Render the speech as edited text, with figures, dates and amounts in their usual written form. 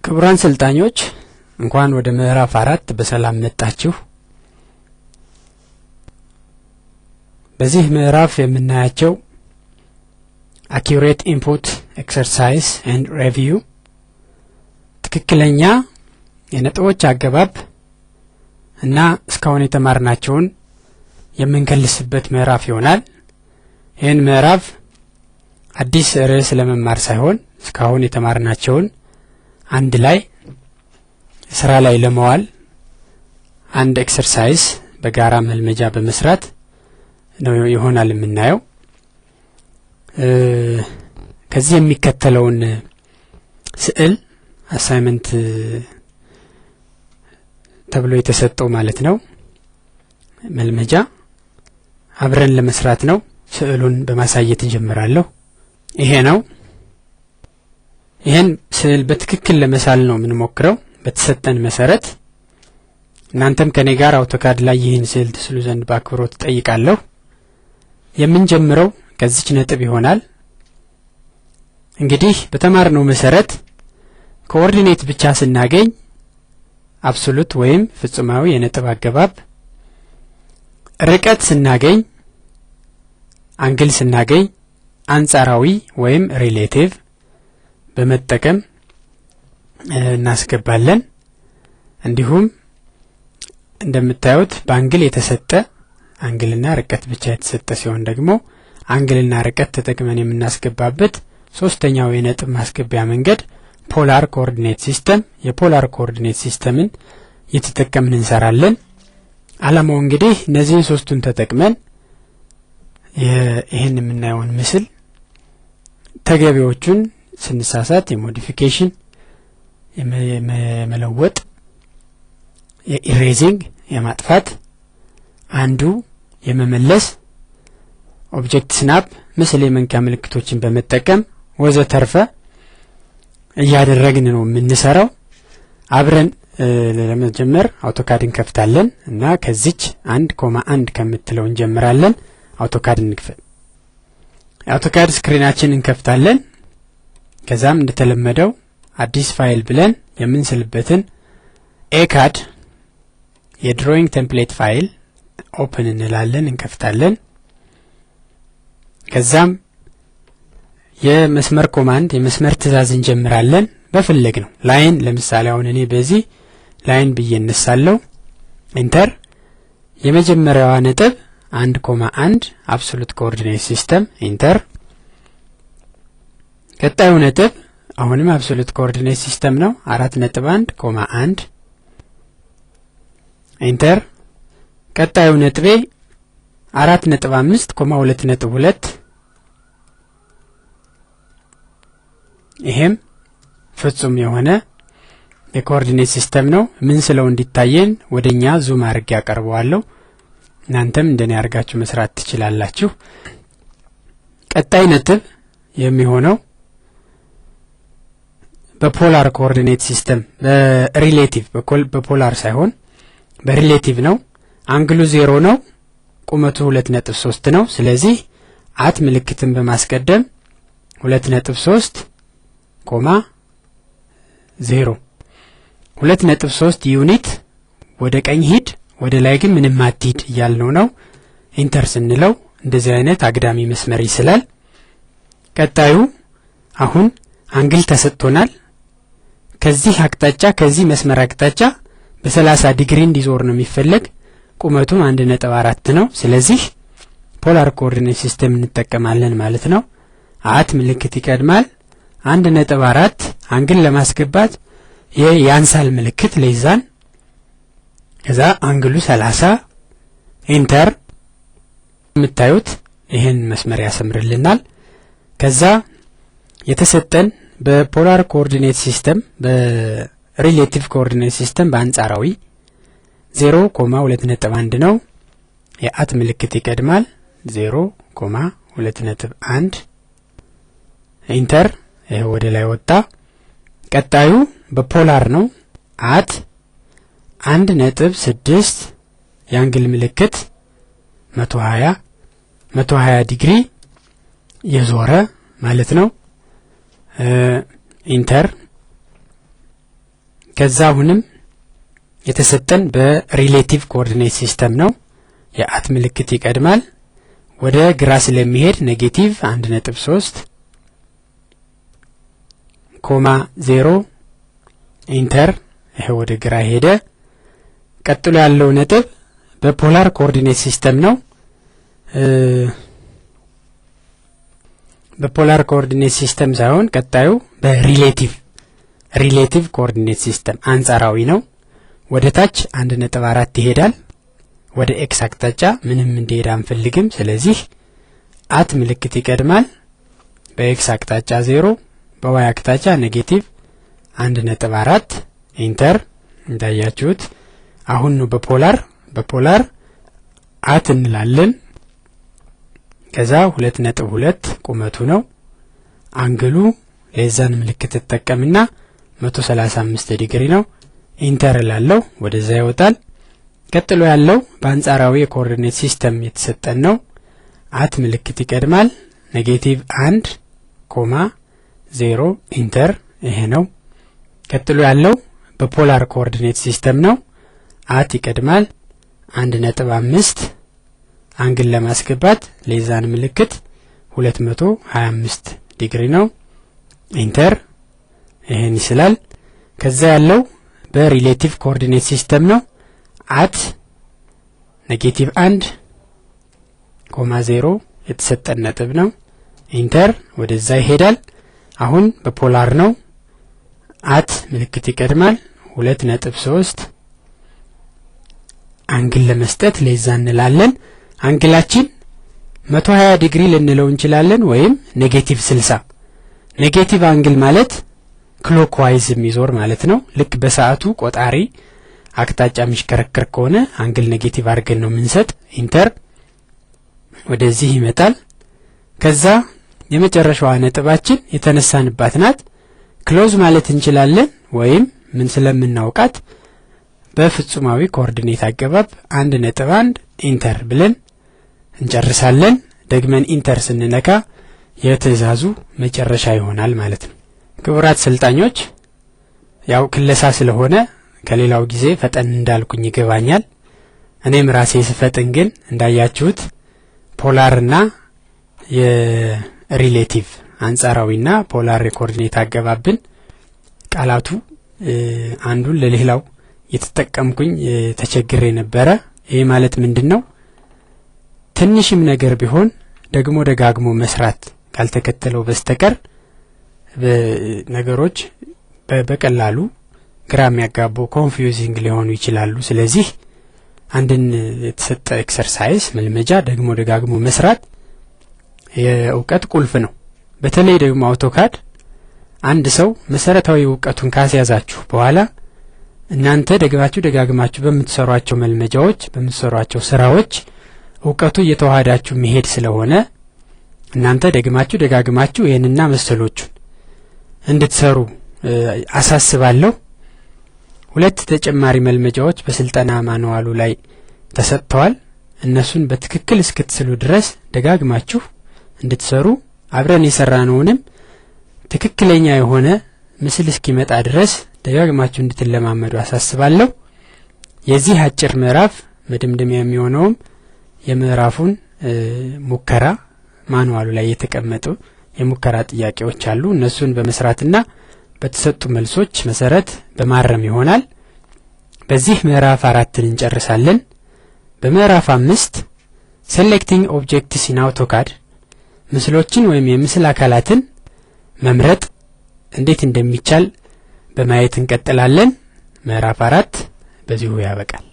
ክቡራን ሰልጣኞች እንኳን ወደ ምዕራፍ 4 በሰላም መጣችሁ። በዚህ ምዕራፍ የምናያቸው accurate input exercise and review ትክክለኛ የነጥቦች አገባብ እና እስካሁን የተማርናቸውን የምንከልስበት ምዕራፍ ይሆናል። ይህን ምዕራፍ አዲስ ርዕስ ለመማር ሳይሆን እስካሁን የተማርናቸውን አንድ ላይ ስራ ላይ ለማዋል አንድ ኤክሰርሳይዝ በጋራ መልመጃ በመስራት ነው ይሆናል የምናየው። ከዚህ የሚከተለውን ስዕል አሳይመንት ተብሎ የተሰጠው ማለት ነው መልመጃ አብረን ለመስራት ነው። ስዕሉን በማሳየት እንጀምራለሁ። ይሄ ነው። ይሄን ስዕል በትክክል ለመሳል ነው የምንሞክረው በተሰጠን መሰረት። እናንተም ከኔ ጋር አውቶካድ ላይ ይህን ስዕል ትስሉ ዘንድ በአክብሮት ጠይቃለሁ። የምንጀምረው ከዚች ነጥብ ይሆናል። እንግዲህ በተማርነው መሰረት ኮኦርዲኔት ብቻ ስናገኝ አብሶሉት ወይም ፍጹማዊ የነጥብ አገባብ፣ ርቀት ስናገኝ፣ አንግል ስናገኝ አንጻራዊ ወይም ሪሌቲቭ በመጠቀም እናስገባለን። እንዲሁም እንደምታዩት በአንግል የተሰጠ አንግልና ርቀት ብቻ የተሰጠ ሲሆን ደግሞ አንግልና ርቀት ተጠቅመን የምናስገባበት ሶስተኛው የነጥብ ማስገቢያ መንገድ ፖላር ኮኦርዲኔት ሲስተም የፖላር ኮኦርዲኔት ሲስተምን እየተጠቀምን እንሰራለን። ዓላማው እንግዲህ እነዚህን ሶስቱን ተጠቅመን ይሄን የምናየውን ምስል ተገቢዎቹን ስንሳሳት የሞዲፊኬሽን የመለወጥ የኢሬዚንግ የማጥፋት አንዱ የመመለስ ኦብጀክት ስናፕ ምስል የመንኪያ ምልክቶችን በመጠቀም ወዘተርፈ እያደረግን ነው የምንሰራው። አብረን ለመጀመር አውቶካድ እንከፍታለን እና ከዚች 1.1 ከምትለው እንጀምራለን። አውቶካድ እንክፈት። አውቶካድ ስክሪናችን እንከፍታለን። ከዛም እንደተለመደው አዲስ ፋይል ብለን የምንስልበትን ኤካድ የድሮይንግ ቴምፕሌት ፋይል ኦፕን እንላለን፣ እንከፍታለን። ከዛም የመስመር ኮማንድ የመስመር ትእዛዝ እንጀምራለን። በፈለግ ነው ላይን ለምሳሌ አሁን እኔ በዚህ ላይን ብዬ እነሳለሁ። ኢንተር። የመጀመሪያዋ ነጥብ 1.1 አብሶሉት ኮኦርዲኔት ሲስተም ኢንተር። ቀጣዩ ነጥብ አሁንም አብሶሉት ኮኦርዲኔት ሲስተም ነው 4.1.1 ኢንተር። ቀጣዩ ነጥቤ 4.5.2.2 ይሄም ፍጹም የሆነ የኮኦርዲኔት ሲስተም ነው። ምን ስለው እንዲታየን ወደኛ ዙም አድርጌ ያቀርበዋለሁ። እናንተም እንደኔ አድርጋችሁ መስራት ትችላላችሁ። ቀጣይ ነጥብ የሚሆነው በፖላር ኮኦርዲኔት ሲስተም በሪሌቲቭ በፖላር ሳይሆን በሪሌቲቭ ነው። አንግሉ 0 ነው፣ ቁመቱ 2.3 ነው። ስለዚህ አት ምልክትን በማስቀደም 2.3 ኮማ 0 2.3 ዩኒት ወደ ቀኝ ሂድ፣ ወደ ላይ ግን ምንም አትሂድ እያልነው ነው። ኢንተር ስንለው እንደዚህ አይነት አግዳሚ መስመር ይስላል። ቀጣዩ አሁን አንግል ተሰጥቶናል። ከዚህ አቅጣጫ ከዚህ መስመር አቅጣጫ በ30 ዲግሪ እንዲዞር ነው የሚፈልግ። ቁመቱም 1.4 ነው። ስለዚህ ፖላር ኮኦርዲኔት ሲስተም እንጠቀማለን ማለት ነው። አት ምልክት ይቀድማል። 1.4 አንግል ለማስገባት የያንሳል ምልክት ለይዛን ከዛ አንግሉ 30 ኢንተር። የምታዩት ይሄን መስመር ያሰምርልናል። ከዛ የተሰጠን በፖላር ኮኦርዲኔት ሲስተም በሪሌቲቭ ኮኦርዲኔት ሲስተም በአንጻራዊ 0.2.1 ነው። የአት ምልክት ይቀድማል። 0.2.1 ኢንተር። ይሄ ወደ ላይ ወጣ። ቀጣዩ በፖላር ነው። አት 1.6 የአንግል ምልክት 120 ዲግሪ የዞረ ማለት ነው። ኢንተር። ከዛ አሁንም የተሰጠን በሪሌቲቭ ኮኦርዲኔት ሲስተም ነው። የአት ምልክት ይቀድማል። ወደ ግራ ስለሚሄድ ኔጌቲቭ 1.3 ኮማ 0 ኢንተር። ይሄ ወደ ግራ ሄደ። ቀጥሎ ያለው ነጥብ በፖላር ኮኦርዲኔት ሲስተም ነው። በፖላር ኮኦርዲኔት ሲስተም ሳይሆን ቀጣዩ በሪሌቲቭ ኮኦርዲኔት ሲስተም አንጻራዊ ነው። ወደ ታች 1.4 ይሄዳል። ወደ ኤክስ አቅጣጫ ምንም እንዲሄድ አንፈልግም። ስለዚህ አት ምልክት ይቀድማል። በኤክስ አቅጣጫ 0፣ በዋይ አቅጣጫ ኔጌቲቭ 1.4 ኢንተር። እንዳያችሁት አሁን ነው በፖላር አት እንላለን። ከዛ 2.2 ቁመቱ ነው። አንግሉ ሌዛን ምልክት ተጠቀምና 135 ዲግሪ ነው። ኢንተር ላለው ወደዛ ይወጣል። ቀጥሎ ያለው በአንጻራዊ የኮኦርዲኔት ሲስተም የተሰጠን ነው። አት ምልክት ይቀድማል። ኔጌቲቭ 1 ኮማ 0 ኢንተር። ይሄ ነው። ቀጥሎ ያለው በፖላር ኮኦርዲኔት ሲስተም ነው። አት ይቀድማል። 1.5 አንግል ለማስገባት ሌዛን ምልክት 225 ዲግሪ ነው። ኢንተር። ይሄን ይስላል። ከዛ ያለው በሪሌቲቭ ኮኦርዲኔት ሲስተም ነው። አት ኔጌቲቭ 1 ኮማ 0 የተሰጠን ነጥብ ነው። ኢንተር። ወደዛ ይሄዳል። አሁን በፖላር ነው። አት ምልክት ይቀድማል። 2.3 አንግል ለመስጠት ሌዛ እንላለን። አንግላችን 120 ዲግሪ ልንለው እንችላለን ወይም ኔጌቲቭ 60። ኔጌቲቭ አንግል ማለት ክሎክዋይዝ የሚዞር ማለት ነው። ልክ በሰዓቱ ቆጣሪ አቅጣጫ የሚሽከረከር ከሆነ አንግል ኔጌቲቭ አድርገን ነው የምንሰጥ። ኢንተር። ወደዚህ ይመጣል። ከዛ የመጨረሻዋ ነጥባችን የተነሳንባት ናት። ክሎዝ ማለት እንችላለን ወይም ምን ስለምናውቃት በፍጹማዊ ኮኦርዲኔት አገባብ 1.1 ኢንተር ብለን እንጨርሳለን። ደግመን ኢንተር ስንነካ የትዕዛዙ መጨረሻ ይሆናል ማለት ነው። ክቡራት ሰልጣኞች፣ ያው ክለሳ ስለሆነ ከሌላው ጊዜ ፈጠን እንዳልኩኝ ይገባኛል። እኔም ራሴ ስፈጥን ግን እንዳያችሁት ፖላርና የሪሌቲቭ አንጻራዊና ፖላር የኮኦርዲኔት አገባብን ቃላቱ አንዱን ለሌላው የተጠቀምኩኝ ተቸግሬ ነበረ። ይሄ ማለት ምንድነው? ትንሽም ነገር ቢሆን ደግሞ ደጋግሞ መስራት ካልተከተለው በስተቀር ነገሮች በቀላሉ ግራ የሚያጋቡ ኮንፊውዚንግ ሊሆኑ ይችላሉ። ስለዚህ አንድን የተሰጠ ኤክሰርሳይዝ መልመጃ ደግሞ ደጋግሞ መስራት የእውቀት ቁልፍ ነው። በተለይ ደግሞ አውቶካድ አንድ ሰው መሰረታዊ እውቀቱን ካስያዛችሁ በኋላ እናንተ ደጋግማችሁ በምትሰሯቸው መልመጃዎች በምትሰሯቸው ስራዎች እውቀቱ እየተዋሃዳችሁ መሄድ ስለሆነ እናንተ ደጋግማችሁ ይሄንና መሰሎቹን እንድትሰሩ አሳስባለሁ። 2 ተጨማሪ መልመጃዎች በስልጠና ማኑዋሉ ላይ ተሰጥተዋል። እነሱን በትክክል እስክትስሉ ድረስ ደጋግማችሁ እንድትሰሩ አብረን የሰራነውንም ትክክለኛ የሆነ ምስል እስኪመጣ ድረስ ደጋግማችሁ እንድትለማመዱ አሳስባለሁ። የዚህ አጭር ምዕራፍ መደምደሚያ የሚሆነውም የምዕራፉን ሙከራ ማኑዋሉ ላይ የተቀመጡ የሙከራ ጥያቄዎች አሉ። እነሱን በመስራትና በተሰጡ መልሶች መሰረት በማረም ይሆናል። በዚህ ምዕራፍ 4 እንጨርሳለን። በምዕራፍ 5 ሴሌክቲንግ ኦብጀክትስ ኢን አውቶካድ ምስሎችን ወይም የምስል አካላትን መምረጥ እንዴት እንደሚቻል በማየት እንቀጥላለን። ምዕራፍ 4 በዚሁ ያበቃል።